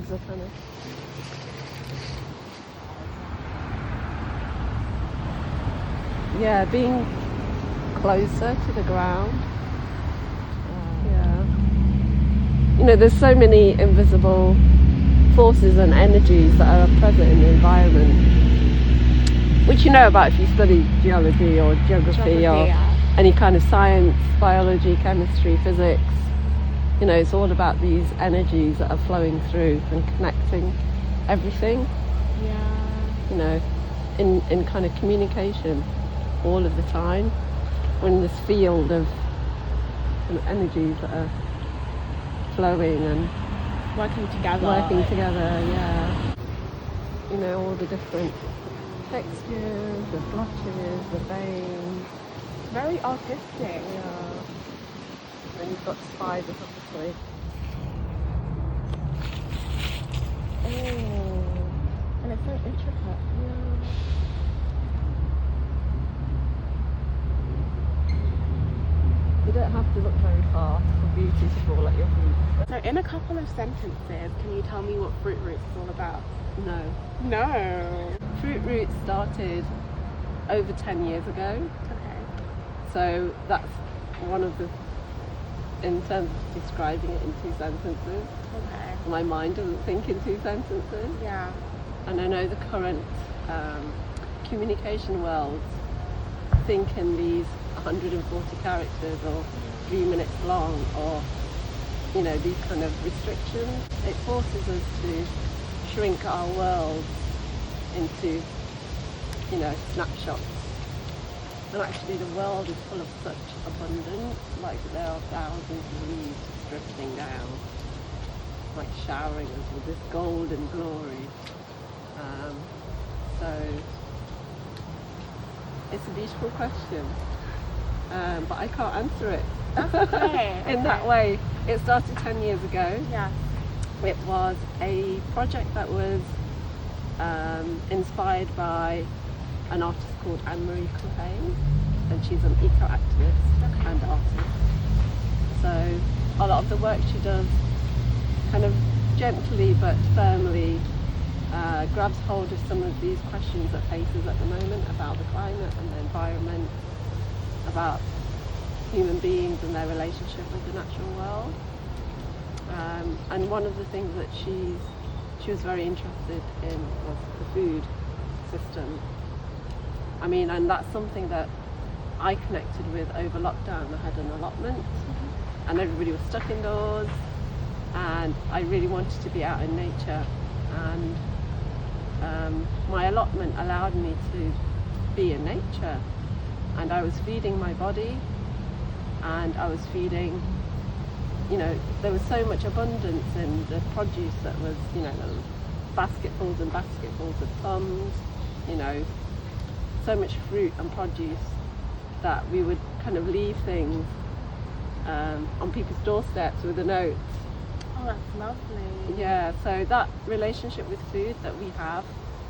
leaves are kind of... Yeah, being closer to the ground. Yeah. You know, there's so many invisible forces and energies that are present in the environment, which you know about if you study geology or geography or any kind of science, biology, chemistry, physics. You know, it's all about these energies that are flowing through and connecting everything. Yeah. You know, in kind of communication all of the time. We're in this field of energies that are flowing and working together. Yeah. You know, all the different textures, the blotches, the veins. Very artistic. Yeah. And you've got spiders, obviously. Oh, and it's so intricate. Yeah. You don't have to look very far for beauty to fall at your feet. So in a couple of sentences, can you tell me what Fruit Roots is all about? No. No. Fruit Roots started over 10 years ago. Okay. So that's one of the, in terms of describing it in 2 sentences. Okay. My mind doesn't think in 2 sentences. Yeah. And I know the current communication worlds think in these 140 characters or 3 minutes long, or, you know, these kind of restrictions. It forces us to shrink our worlds into, you know, snapshots. And actually the world is full of such abundance, like there are thousands of leaves just drifting down, like showering us with this golden glory. So it's a beautiful question, but I can't answer it. That's okay. In that way. It started 10 years ago. Yeah. It was a project that was inspired by an artist called Anne-Marie Cohen, and she's an eco-activist and artist. So a lot of the work she does kind of gently but firmly grabs hold of some of these questions that faces at the moment about the climate and the environment, about human beings and their relationship with the natural world. And one of the things that she was very interested in was the food system. I mean, and that's something that I connected with over lockdown. I had an allotment and everybody was stuck indoors, and I really wanted to be out in nature, and my allotment allowed me to be in nature, and I was feeding my body, and I was feeding, you know, there was so much abundance in the produce that was, you know, basketfuls and basketfuls of plums, you know, so much fruit and produce that we would kind of leave things on people's doorsteps with a note. Oh, that's lovely. Yeah, so that relationship with food that we have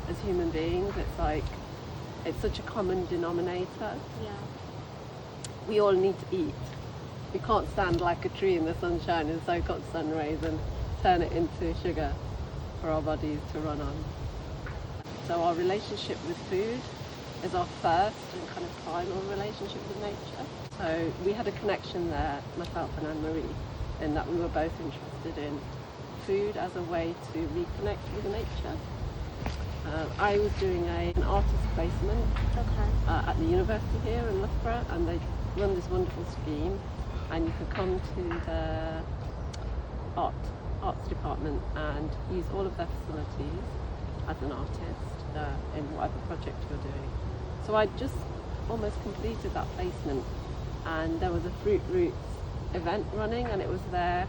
as human beings, it's like, it's such a common denominator. Yeah. We all need to eat. We can't stand like a tree in the sunshine and soak up sun rays and turn it into sugar for our bodies to run on. So our relationship with food is our first and kind of primal relationship with nature. So we had a connection there, myself and Anne-Marie, in that we were both interested in food as a way to reconnect with nature. I was doing an artist placement at the university here in Loughborough, and they run this wonderful scheme, and you could come to the arts department and use all of their facilities as an artist in whatever project you're doing. So I just almost completed that placement, and there was a Fruit Roots event running, and it was there,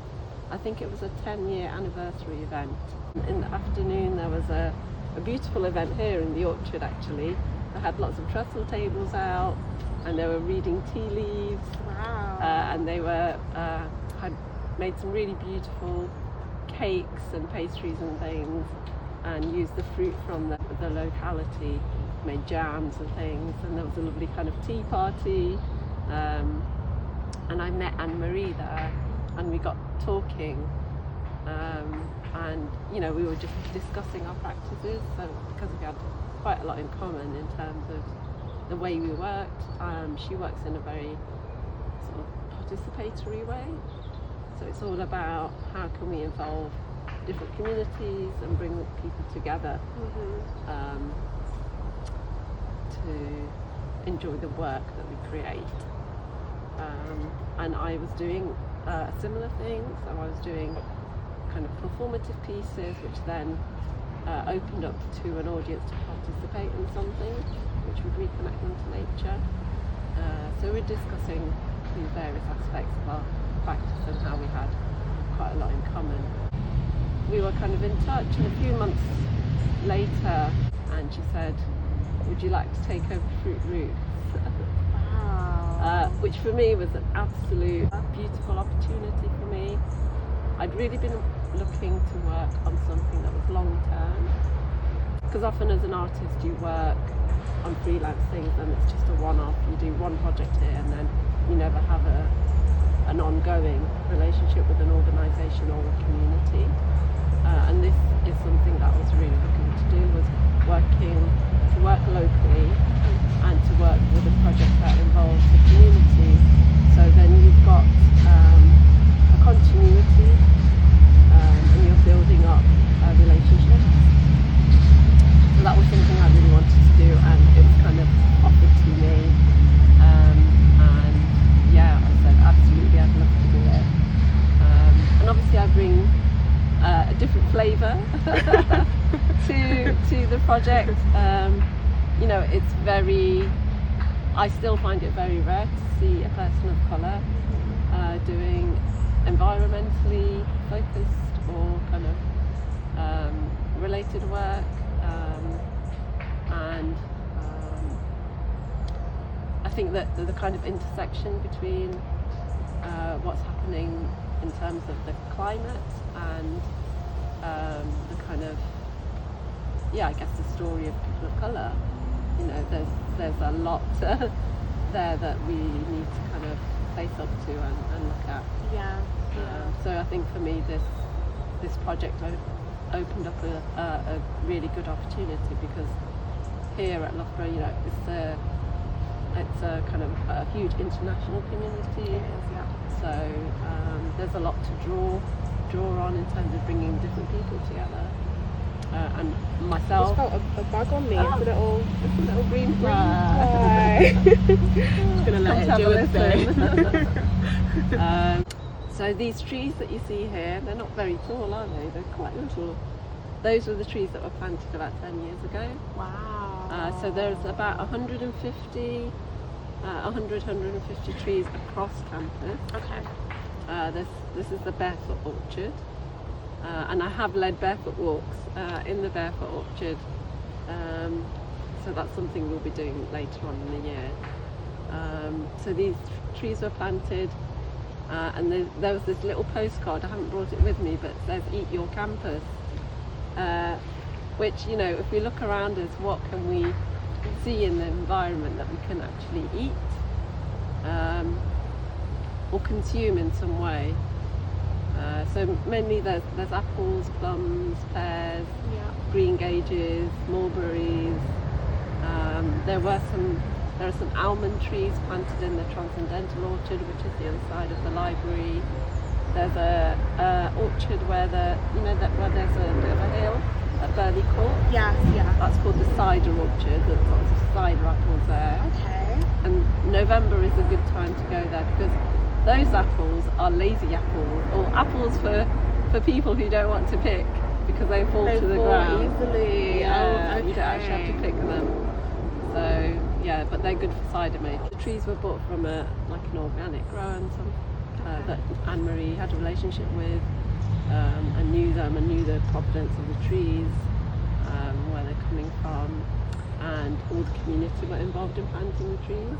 I think it was a 10-year anniversary event. In the afternoon there was a beautiful event here in the orchard actually. I had lots of trestle tables out, and they were reading tea leaves. Wow. And they were had made some really beautiful cakes and pastries and things, and used the fruit from the locality, made jams and things, and there was a lovely kind of tea party, and I met Anne-Marie there, and we got talking, and we were just discussing our practices. So because we had quite a lot in common in terms of the way we worked, she works in a very sort of participatory way. So it's all about how can we involve different communities and bring people together to enjoy the work that we create. And I was doing a similar thing, so I was doing kind of performative pieces which then opened up to an audience to participate in something which would reconnect them to nature. So we're discussing these various aspects of our practice and how we had quite a lot in common. We were kind of in touch, and a few months later, and she said, would you like to take over Fruit Roots? Wow. Which for me was an absolute beautiful opportunity for me. I'd really been looking to work on something that was long term, because often as an artist you work on freelance things and it's just a one-off. You do one project here and then you never have an ongoing relationship with an organisation or a community. And this is something that I was really looking to do, was to work locally and to work with a project that involves the community. So then you've got a continuity and you're building up relationships. So that was something I really wanted to do, and it was kind of offered to me. And yeah, I said absolutely, I'd love to do it. And obviously I bring a different flavour to the project. It's I still find it very rare to see a person of colour doing environmentally focused or kind of related work. And I think that the kind of intersection between what's happening in terms of the climate and the kind of, I guess the story of people of colour, there's a lot there that we need to kind of face up to and look at. Yeah. So I think for me this project opened up a really good opportunity, because here at Loughborough, it's a kind of a huge international community. It is, yeah. So there's a lot to draw on in terms of bringing different people together. And myself. Just felt a bug on me. Oh. It's a little green fly. Just gonna let it do its thing. So these trees that you see here, they're not very tall, are they? They're quite little. Those were the trees that were planted about 10 years ago. Wow. So there's about 150 trees across campus. Okay. This is the Barefoot Orchard, and I have led barefoot walks in the Barefoot Orchard, so that's something we'll be doing later on in the year. So these trees were planted, and there was this little postcard, I haven't brought it with me, but it says "Eat Your Campus," which, if we look around us, what can we see in the environment that we can actually eat or consume in some way. So mainly there's apples, plums, pears, green gages, mulberries. There are some almond trees planted in the Transcendental Orchard, which is the other side of the library. There's a orchard where there's a bit of a hill at Burley Court. Yes, yeah. That's called the Cider Orchard. There's lots of cider apples there. Okay. And November is a good time to go there, because those apples are lazy apples, or apples for people who don't want to pick because they fall to the ground. Easily. Yeah, okay. you don't actually have to pick them. So yeah, but they're good for cider making. The trees were bought from an organic grower that Anne-Marie had a relationship with, and knew them and knew the provenance of the trees, where they're coming from, and all the community were involved in planting the trees.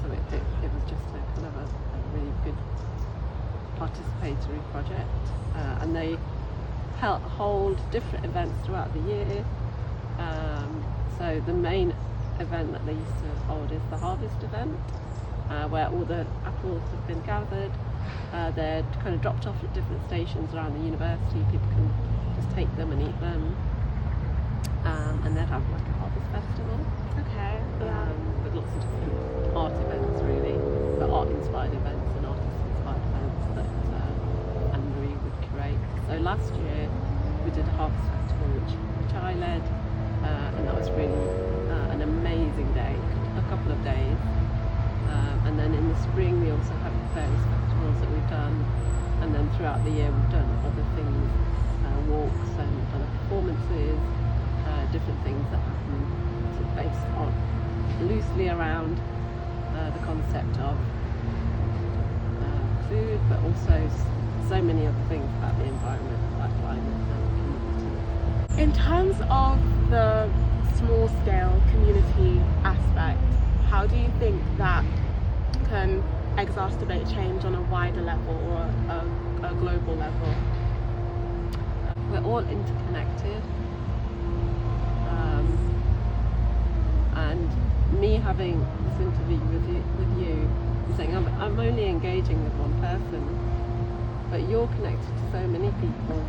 So it was just a kind of a really good participatory project, and they hold different events throughout the year. So the main event that they used to hold is the harvest event, where all the apples have been gathered They're kind of dropped off at different stations around the university. People can just take them and eat them. And they'd have like a harvest festival Okay. with lots of different art events, really, but art-inspired events and artist-inspired events that Anne-Marie would curate. So last year we did a harvest festival which I led, and that was really an amazing day, a couple of days. And then in the spring we also have various festivals that we've done, and then throughout the year we've done other things, walks and other performances, different things that happen sort of based on loosely around the concept of food, but also so many other things about the environment, like climate and community. In terms of the small scale community aspect, how do you think that can exacerbate change on a wider level or a global level? We're all interconnected, and me having this interview with you and saying I'm only engaging with one person, but you're connected to so many people.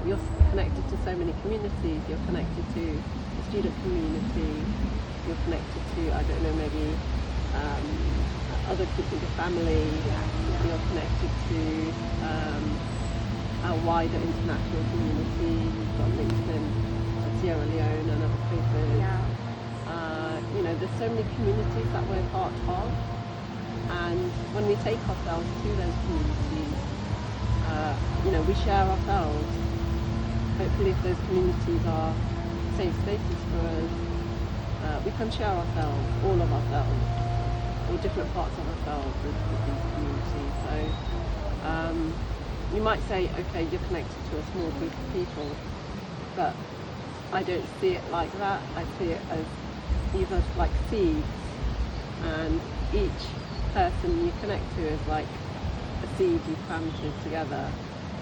You're connected to so many communities. You're connected to the student community. You're connected to, I don't know, maybe other people, your family. You're connected to our wider international community. You've got links in Sierra Leone and other places. You know, there's so many communities that we're part of, and when we take ourselves to those communities, you know, we share ourselves. Hopefully, if those communities are safe spaces for us, we can share ourselves, all of ourselves, or different parts of ourselves with these communities. So you might say, okay, you're connected to a small group of people, but I don't see it like that. I see it as either like seeds, and each person you connect to is like a seed you planted together,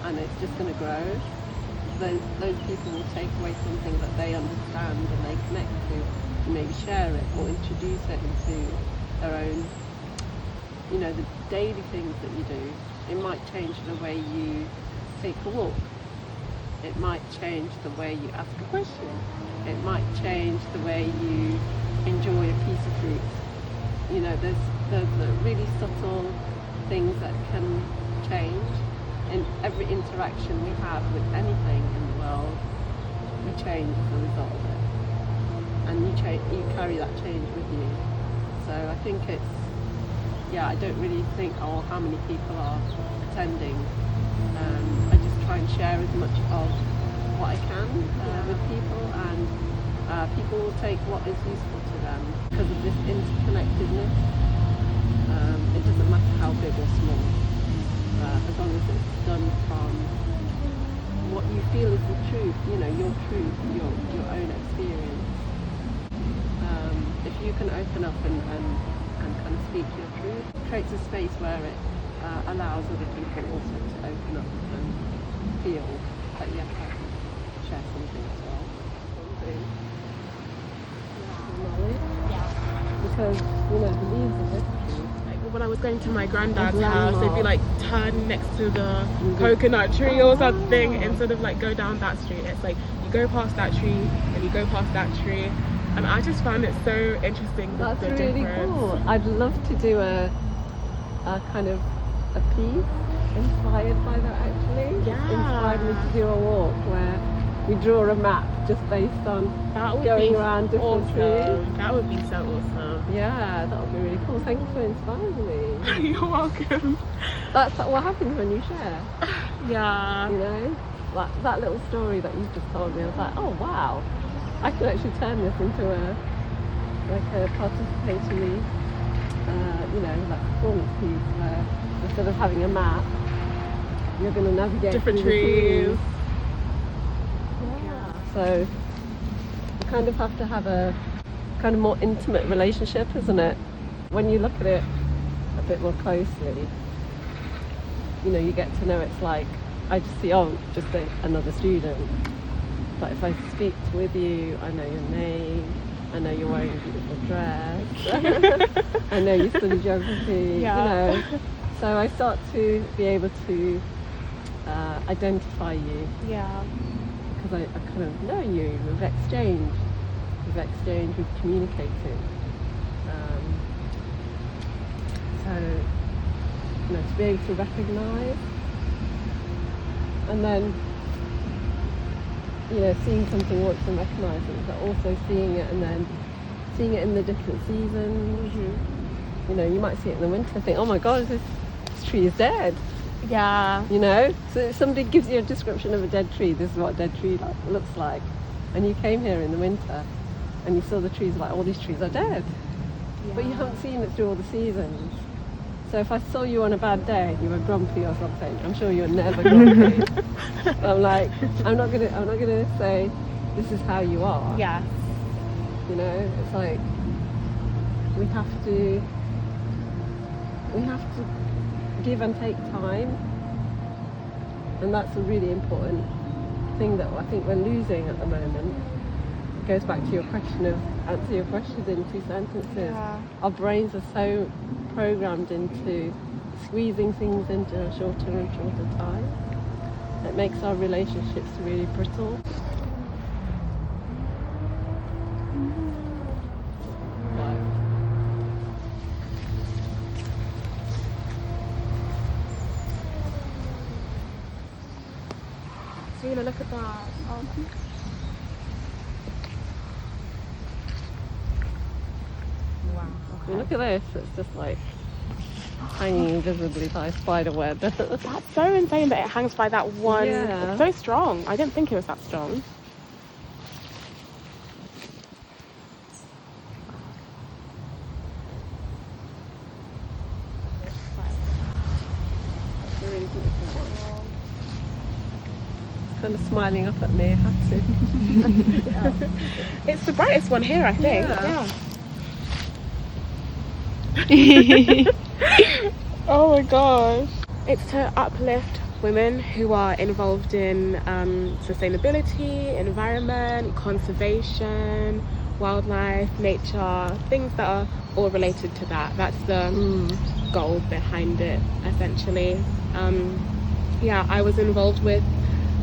and it's just going to grow. Those people will take away something that they understand and they connect to, and maybe share it or introduce it into their own, you know, the daily things that you do. It might change the way you take a walk. It might change the way you ask a question. It might change the way you enjoy a piece of fruit. You know, there's really subtle things that can change. In every interaction we have with anything in the world, we change as a result of it. And you carry that change with you. So I think it's, I don't really think, how many people are attending. I just try and share as much of what I can with people, and people will take what is useful to them because of this interconnectedness. It doesn't matter how big or small, as long as it's done from what you feel is the truth, you know, your truth, your own experience. If you can open up and kind of speak your truth, it creates a space where it allows other people also to open up and feel that yes, I can share something as well. Because, you know, the leaves are history. When I was going to my granddad's house, they'd be like, turn next to the coconut tree or something, instead of like go down that street. It's like you go past that tree and you go past that tree, and I just found it so interesting. That's the really difference. cool. I'd love to do a kind of a piece inspired by that, actually. Inspired me to do a walk where we draw a map just based on going around different trees. That would be so awesome. Yeah, that would be really cool. Thank you for inspiring me. You're welcome. That's what happens when you share. Yeah. You know, like that little story that you just told me. I was like, oh wow, I could actually turn this into a participatory, you know, like performance piece where instead of having a map, you're going to navigate different through trees. The trees. Yeah. So you kind of have to have a kind of more intimate relationship, isn't it? When you look at it a bit more closely, you know, you get to know it's like, I just see, just another student. But if I speak with you, I know your name, I know you're wearing a beautiful dress, I know you study geography, you know. so I start to be able to identify you Yeah. because I kind of know you. We've exchanged, we've communicated. So, you know, to be able to recognise, and then, you know, seeing something once and recognising it, but also seeing it and then seeing it in the different seasons. You know, you might see it in the winter and think, oh my God, this tree is dead. Yeah. You know, so if somebody gives you a description of a dead tree, this is what a dead tree looks like, and you came here in the winter and you saw the trees, like, all these trees are dead, but you haven't seen it through all the seasons. So if I saw you on a bad day, you were grumpy or something, I'm sure you're never grumpy. I'm like, I'm not gonna say this is how you are. Yeah. You know, it's like we have to give and take time, and that's a really important thing that I think we're losing at the moment. It goes back to your question of answer your questions in 2 sentences. Yeah. Our brains are so programmed into squeezing things into a shorter and shorter time. It makes our relationships really brittle. So, you know, look at that. Wow. I mean, look at this, it's just like hanging invisibly by a spider web. That's so insane that it hangs by that one. Yeah. It's so strong. I didn't think it was that strong. Really beautiful one. It's kind of smiling up at me, I have to. It's the brightest one here, I think. Yeah. Oh my gosh. It's to uplift women who are involved in sustainability, environment, conservation, wildlife, nature, things that are all related to that. That's the goal behind it, essentially. Yeah, I was involved with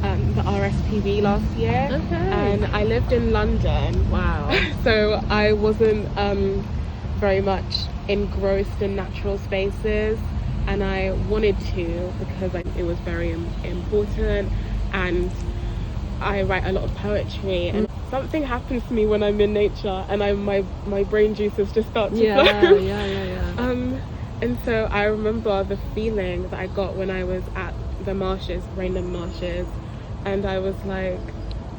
the RSPB last year, and I lived in London. Wow. So I wasn't very much engrossed in natural spaces, and I wanted to because it was very important, and I write a lot of poetry, and something happens to me when I'm in nature, and my brain juices just start to flow. Yeah. And so I remember the feeling that I got when I was at the marshes, Rainham Marshes, and I was like,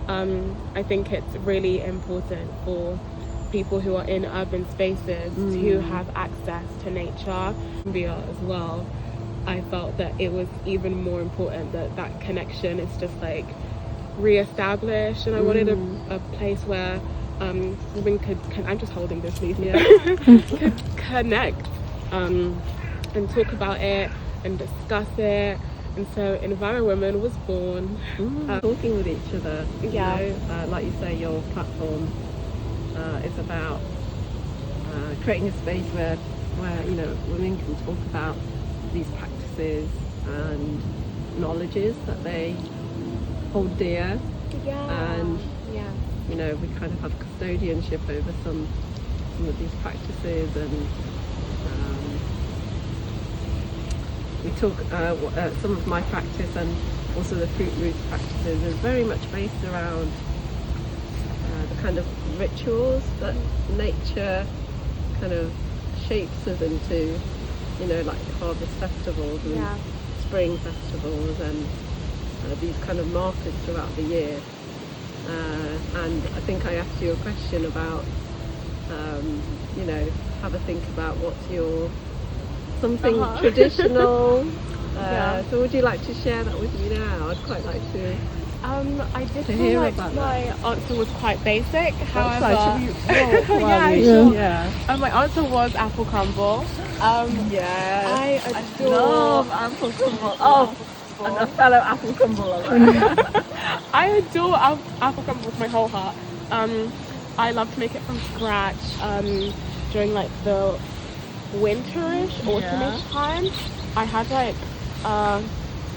I think it's really important for people who are in urban spaces who have access to nature. As well, I felt that it was even more important that that connection is just like re-established, and I wanted a place where women could I'm just holding this leaf here, could connect and talk about it and discuss it. And so Envirowomen was born. Talking with each other. Yeah. You know, like you say, your platform is about creating a space where you know, women can talk about these practices and knowledges that they hold dear. And you know, we kind of have custodianship over some of these practices, and we talk some of my practice and also the fruit roots practices is very much based around the kind of rituals that nature kind of shapes us into, you know, like harvest festivals and spring festivals and these kind of markers throughout the year. And I think I asked you a question about, you know, have a think about what's your something traditional. So would you like to share that with me now? I'd quite like to. I did to feel hear like about my answer was quite basic. However, my answer was apple crumble. I love apple crumble. Oh, and a fellow apple crumble lover. I adore apple crumble with my whole heart. I love to make it from scratch during like the winterish, autumnish time. I had like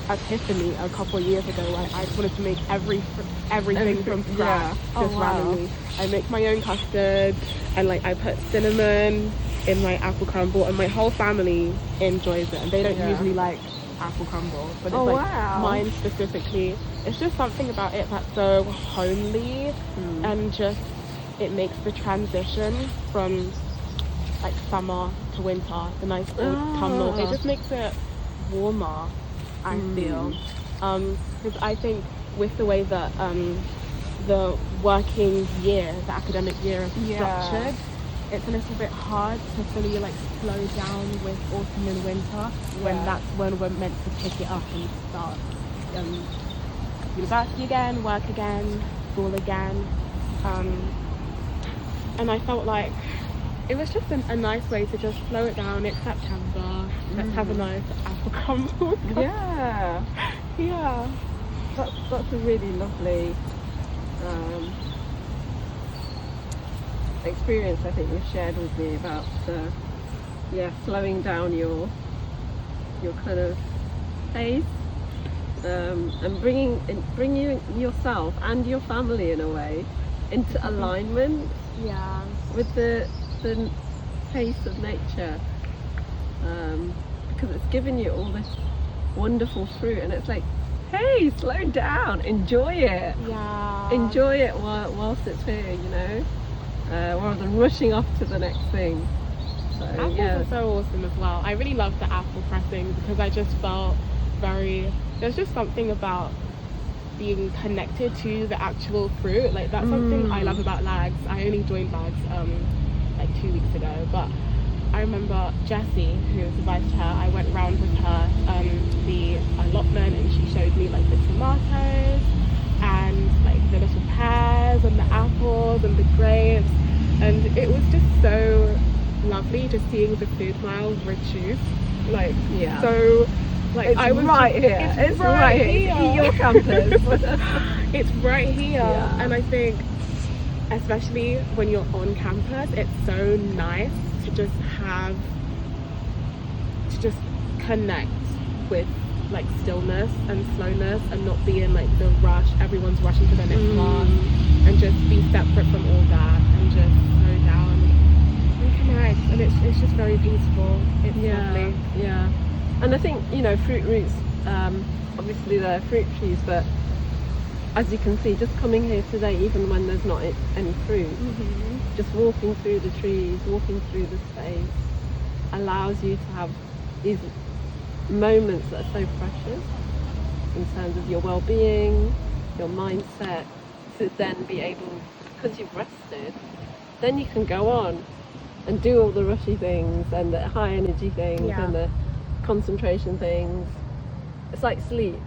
epiphany a couple of years ago where I just wanted to make everything from scratch, just randomly. I make my own custard, and like I put cinnamon in my apple crumble, and my whole family enjoys it, and they don't usually like apple crumble, but it's mine specifically. It's just something about it that's so homely, and just it makes the transition from like summer to winter, the nice autumnal. It just makes it warmer, I feel, because I think with the way that the working year, the academic year is structured, it's a little bit hard to fully like slow down with autumn and winter, when that's when we're meant to pick it up and start university again, work again, school again, and I felt like it was just a nice way to just slow it down. It's September, let's have a nice apple crumble. That's a really lovely experience I think you shared with me about slowing down your kind of pace, and bringing yourself and your family in a way into alignment with the pace of nature, because it's given you all this wonderful fruit, and it's like, hey, slow down, enjoy it, enjoy it whilst it's here, you know, rather than rushing off to the next thing. So apples are so awesome as well. I really love the apple pressing, because I just felt there's just something about being connected to the actual fruit. Like that's something I love about Lags. I only joined Lags like 2 weeks ago, but I remember Jessie, who was the vice chair, I went round with her the allotment, and she showed me like the tomatoes and like the little pears and the apples and the grapes, and it was just so lovely just seeing the food miles reduce, like so like it's right here. It's right here. It's your campus. It's right here, and I think especially when you're on campus, it's so nice to just connect with like stillness and slowness, and not be in like the rush, everyone's rushing to their next class, and just be separate from all that and just slow down and connect, and it's just very peaceful. It's lovely. And I think, you know, fruit roots, obviously they're fruit trees, but as you can see, just coming here today, even when there's not any fruit, just walking through the trees, walking through the space, allows you to have these moments that are so precious in terms of your well-being, your mindset, to then be able, because you've rested, then you can go on and do all the rushy things and the high energy things and the concentration things. It's like sleep.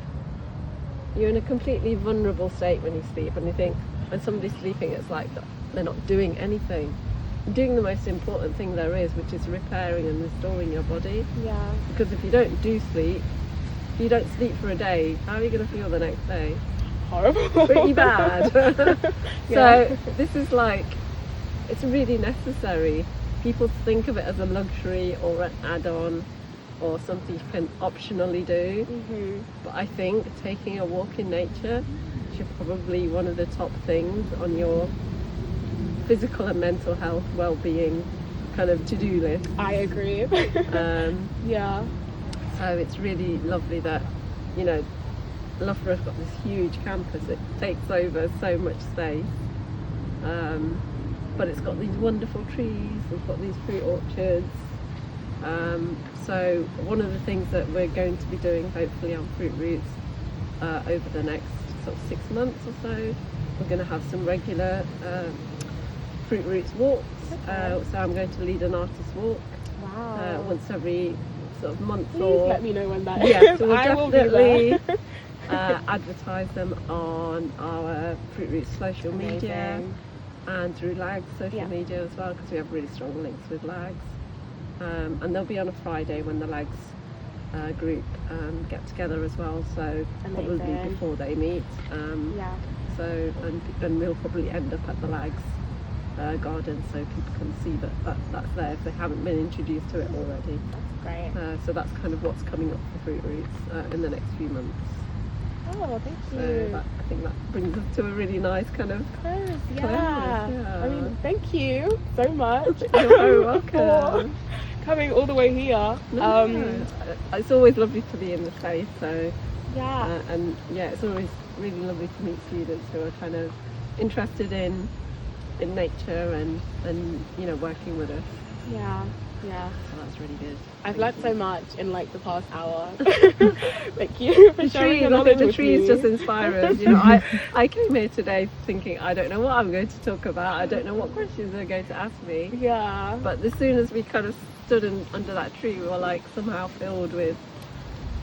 You're in a completely vulnerable state when you sleep, and you think when somebody's sleeping, it's like they're not doing anything, doing the most important thing there is, which is repairing and restoring your body. Because if you don't sleep, if you don't sleep for a day, how are you going to feel the next day? Horrible. Pretty bad. So this is like, it's really necessary. People think of it as a luxury or an add-on or something you can optionally do, but I think taking a walk in nature should probably one of the top things on your physical and mental health well-being kind of to-do list. I agree. So it's really lovely that, you know, Loughborough's got this huge campus. It takes over so much space, but it's got these wonderful trees, we've got these fruit orchards. So one of the things that we're going to be doing hopefully on Fruit Roots over the next sort of 6 months or so, we're going to have some regular Fruit Roots walks. So I'm going to lead an artist walk once every sort of month. Please let me know when that is. So we'll I will be definitely advertise them on our Fruit Roots social media and through Lags social media as well, because we have really strong links with Lags. And they'll be on a Friday when the Lags group get together as well, so probably before they meet. So and we'll probably end up at the Lags garden, so people can see that's there if they haven't been introduced to it already. Great. So that's kind of what's coming up for Fruit Roots in the next few months. Oh, thank you. So I think that brings us to a really nice kind of Close, close, yeah. yeah. I mean, thank you so much. You're very for welcome. coming all the way here. No, it's always lovely to be in the States, so Yeah. and yeah, it's always really lovely to meet students who are kind of interested in nature and you know, working with us. Yeah. So that's really good. I've Thank learnt you. so much in like the past hour. Thank you for sharing your knowledge The with trees me. just inspire us. You know, I came here today thinking I don't know what I'm going to talk about. I don't know what questions they're going to ask me. Yeah. But as soon as we kind of stood under that tree, we were like somehow filled with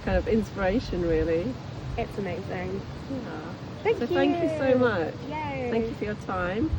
kind of inspiration, really. It's amazing. Yeah. Thank you so much. Yay. Thank you for your time.